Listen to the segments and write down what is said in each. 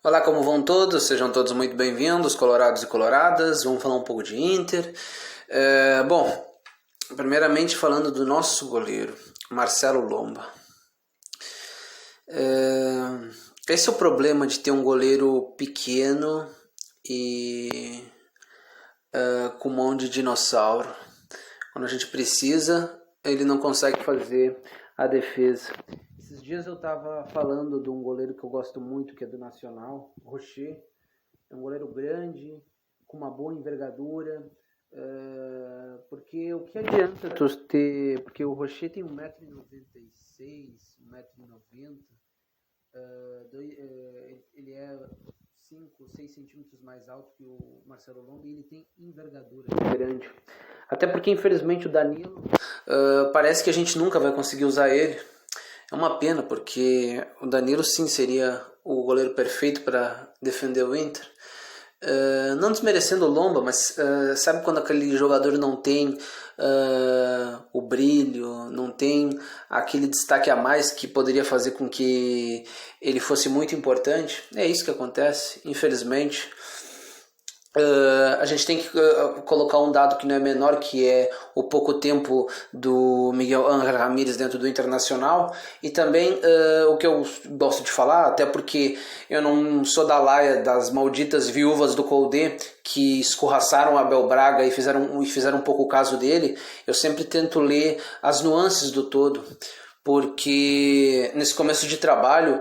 Olá, como vão todos? Sejam todos muito bem-vindos, colorados e coloradas. Vamos falar um pouco de Inter. Bom, primeiramente falando do nosso goleiro, Marcelo Lomba. Esse é o problema de ter um goleiro pequeno e com mão de dinossauro. Quando a gente precisa, ele não consegue fazer a defesa. Esses dias eu estava falando de um goleiro que eu gosto muito, que é do Nacional, Rocher. É um goleiro grande, com uma boa envergadura, porque o que adianta tu ter... Porque o Rocher tem 1,96m, 1,90m, ele é 5, 6 centímetros mais alto que o Marcelo Lomba e ele tem envergadura grande. Até porque, infelizmente, o Danilo, parece que a gente nunca vai conseguir usar ele. É uma pena, porque o Danilo sim seria o goleiro perfeito para defender o Inter. Não desmerecendo o Lomba, mas sabe quando aquele jogador não tem o brilho, não tem aquele destaque a mais que poderia fazer com que ele fosse muito importante? É isso que acontece, infelizmente. A gente tem que colocar um dado que não é menor, que é o pouco tempo do Miguel Ángel Ramírez dentro do Internacional, e também o que eu gosto de falar, até porque eu não sou da laia das malditas viúvas do Koldé que escorraçaram Abel Braga e fizeram um pouco o caso dele. Eu sempre tento ler as nuances do todo, porque nesse começo de trabalho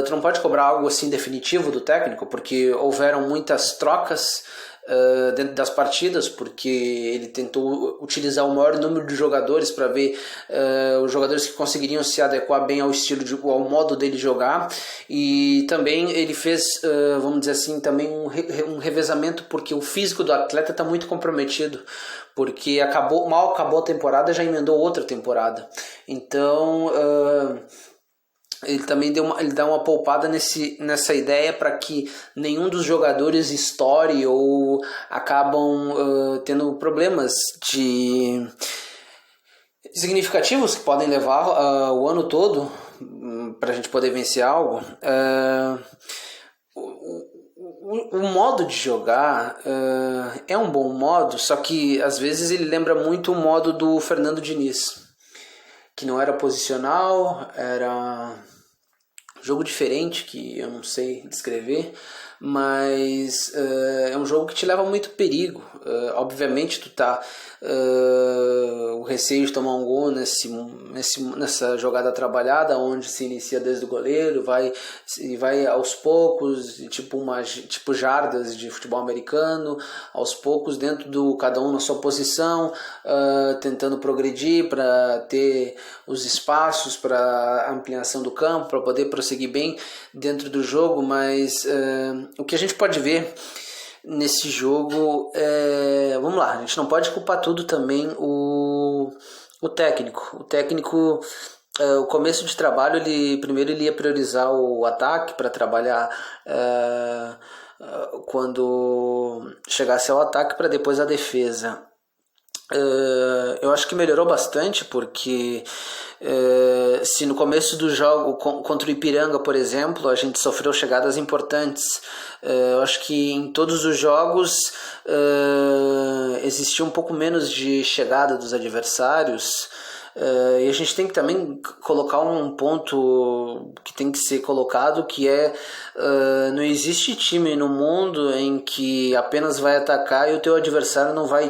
tu não pode cobrar algo assim definitivo do técnico, porque houveram muitas trocas dentro das partidas, porque ele tentou utilizar o maior número de jogadores para ver os jogadores que conseguiriam se adequar bem ao estilo, ao modo dele jogar, e também ele fez, vamos dizer assim, também um revezamento, porque o físico do atleta está muito comprometido, porque mal acabou a temporada, já emendou outra temporada. Então ele também dá uma poupada nessa ideia para que nenhum dos jogadores estoure ou acabam tendo problemas significativos que podem levar o ano todo para a gente poder vencer algo. O modo de jogar é um bom modo, só que às vezes ele lembra muito o modo do Fernando Diniz, que não era posicional, era um jogo diferente que eu não sei descrever, mas é um jogo que te leva a muito perigo. Obviamente tu tá o receio de tomar um gol nessa jogada trabalhada, onde se inicia desde o goleiro, vai aos poucos, tipo jardas de futebol americano, aos poucos dentro do cada um na sua posição, tentando progredir para ter os espaços para ampliação do campo, para poder prosseguir bem dentro do jogo. Mas o que a gente pode ver nesse jogo vamos lá, a gente não pode culpar tudo também o técnico. O técnico, o começo de trabalho, primeiro ele ia priorizar o ataque para trabalhar quando chegasse ao ataque, para depois a defesa. Eu acho que melhorou bastante, porque se no começo do jogo contra o Ipiranga, por exemplo, a gente sofreu chegadas importantes, eu acho que em todos os jogos existia um pouco menos de chegada dos adversários. E a gente tem que também colocar um ponto que tem que ser colocado, que não existe time no mundo em que apenas vai atacar e o teu adversário não vai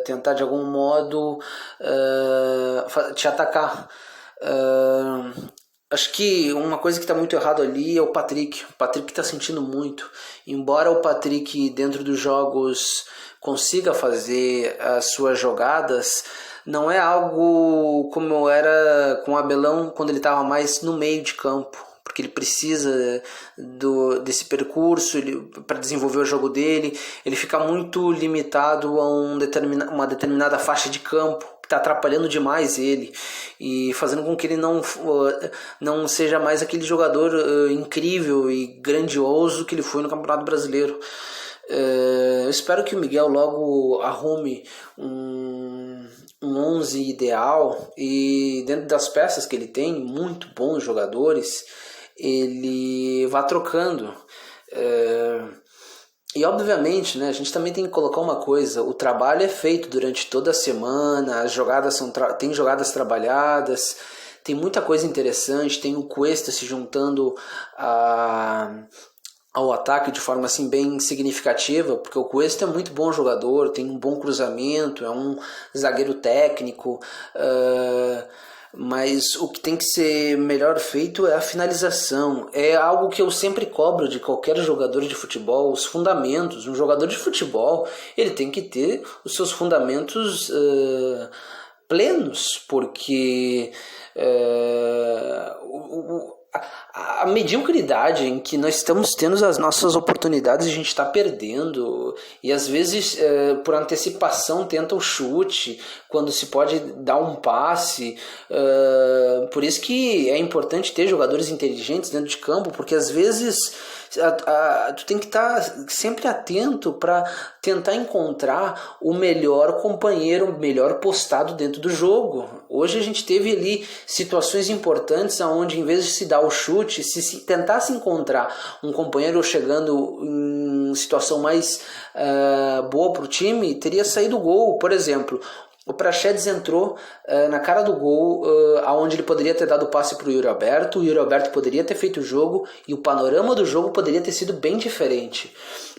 tentar de algum modo te atacar. Acho que uma coisa que está muito errado ali é o Patrick. O Patrick está sentindo muito. Embora o Patrick, dentro dos jogos, consiga fazer as suas jogadas, não é algo como era com o Abelão quando ele estava mais no meio de campo, porque ele precisa desse percurso para desenvolver o jogo dele. Ele fica muito limitado a uma determinada faixa de campo, que está atrapalhando demais ele e fazendo com que ele não seja mais aquele jogador incrível e grandioso que ele foi no Campeonato Brasileiro. Eu espero que o Miguel logo arrume um 11 ideal, e dentro das peças que ele tem, muito bons jogadores, ele vá trocando. E obviamente, né, a gente também tem que colocar uma coisa: o trabalho é feito durante toda a semana, as jogadas tem jogadas trabalhadas, tem muita coisa interessante, tem o Cuesta se juntando ao ataque de forma assim bem significativa, porque o Cuesta é muito bom jogador, tem um bom cruzamento, é um zagueiro técnico, mas o que tem que ser melhor feito é a finalização. É algo que eu sempre cobro de qualquer jogador de futebol, os fundamentos. Um jogador de futebol, ele tem que ter os seus fundamentos plenos, porque a mediocridade em que nós estamos tendo as nossas oportunidades a gente está perdendo, e às vezes por antecipação tenta o chute quando se pode dar um passe. Por isso que é importante ter jogadores inteligentes dentro de campo, porque às vezes tu tem que estar sempre atento para tentar encontrar o melhor companheiro, o melhor postado dentro do jogo. Hoje a gente teve ali situações importantes onde, em vez de se dar o chute, se tentasse encontrar um companheiro chegando em situação mais boa para o time, teria saído o gol. Por exemplo, o Praxedes entrou na cara do gol, onde ele poderia ter dado o passe para o Yuri Alberto. O Yuri Alberto poderia ter feito o jogo e o panorama do jogo poderia ter sido bem diferente.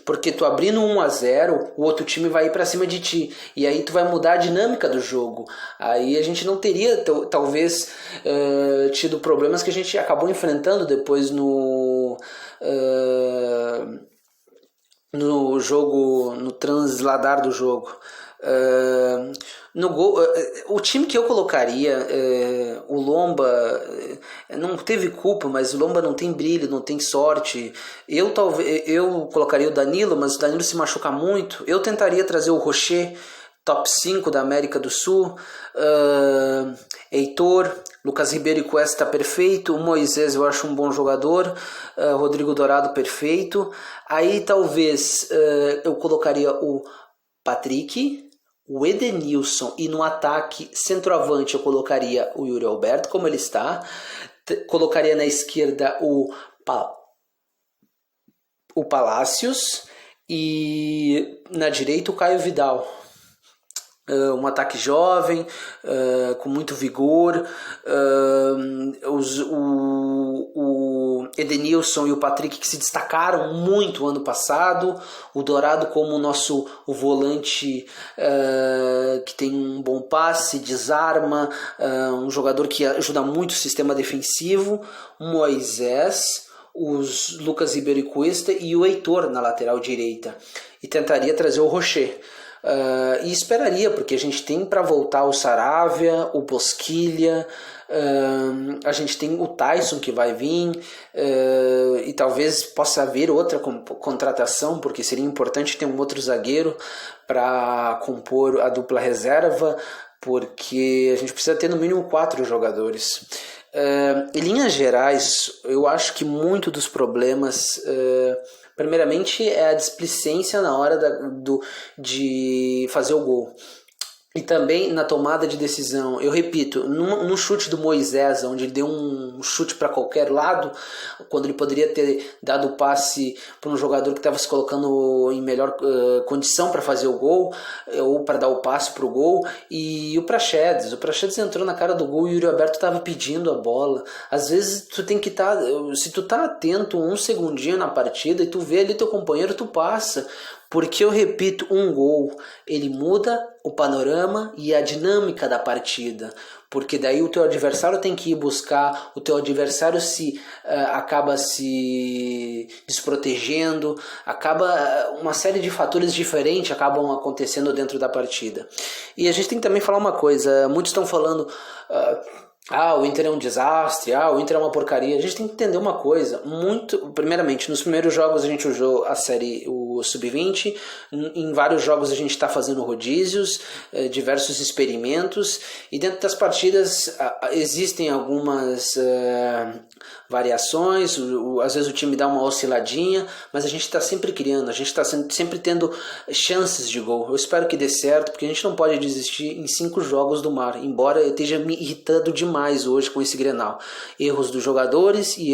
Porque tu abrindo 1-0, o outro time vai ir para cima de ti. E aí tu vai mudar a dinâmica do jogo. Aí a gente não teria, talvez, tido problemas que a gente acabou enfrentando depois no jogo, no transladar do jogo. No gol, o time que eu colocaria, o Lomba não teve culpa, mas o Lomba não tem brilho, não tem sorte. Eu colocaria o Danilo, mas o Danilo se machuca muito. Eu tentaria trazer o Rocher, top 5 da América do Sul. Heitor, Lucas Ribeiro e Cuesta perfeito. O Moisés eu acho um bom jogador. Rodrigo Dourado perfeito. Aí talvez eu colocaria o Patrick, o Edenilson, e no ataque centroavante eu colocaria o Yuri Alberto, como ele está. Colocaria na esquerda o Palácios e na direita o Caio Vidal. Um ataque jovem, com muito vigor. O Edenilson e o Patrick, que se destacaram muito ano passado. O Dourado como o volante, que tem um bom passe, desarma, um jogador que ajuda muito o sistema defensivo. Moisés, os Lucas Ribeiro e Cuesta e o Heitor na lateral direita. E tentaria trazer o Rocher. E esperaria, porque a gente tem para voltar o Saravia, o Bosquilha, a gente tem o Tyson que vai vir, e talvez possa haver outra contratação, porque seria importante ter um outro zagueiro para compor a dupla reserva, porque a gente precisa ter no mínimo 4 jogadores. Em linhas gerais, eu acho que muito dos problemas, primeiramente, é a displicência na hora de fazer o gol. E também na tomada de decisão. Eu repito, no chute do Moisés, onde ele deu um chute para qualquer lado, quando ele poderia ter dado o passe para um jogador que estava se colocando em melhor condição para fazer o gol, ou para dar o passe para o gol, e o Praxedes entrou na cara do gol e o Yuri Alberto estava pedindo a bola. Às vezes tu tem que estar, se tu tá atento um segundinho na partida e tu vê ali teu companheiro, tu passa. Porque eu repito, um gol, ele muda o panorama e a dinâmica da partida. Porque daí o teu adversário tem que ir buscar, o teu adversário acaba se desprotegendo, uma série de fatores diferentes acabam acontecendo dentro da partida. E a gente tem que também falar uma coisa, muitos estão falando... o Inter é um desastre, o Inter é uma porcaria. A gente tem que entender uma coisa, primeiramente, nos primeiros jogos a gente usou a série, o Sub-20, em vários jogos a gente está fazendo rodízios, diversos experimentos, e dentro das partidas existem algumas variações, às vezes o time dá uma osciladinha, mas a gente está sempre criando, a gente está sempre tendo chances de gol. Eu espero que dê certo, porque a gente não pode desistir em 5 jogos do Mar, embora eu esteja me irritando demais hoje com esse Grenal. Erros dos jogadores e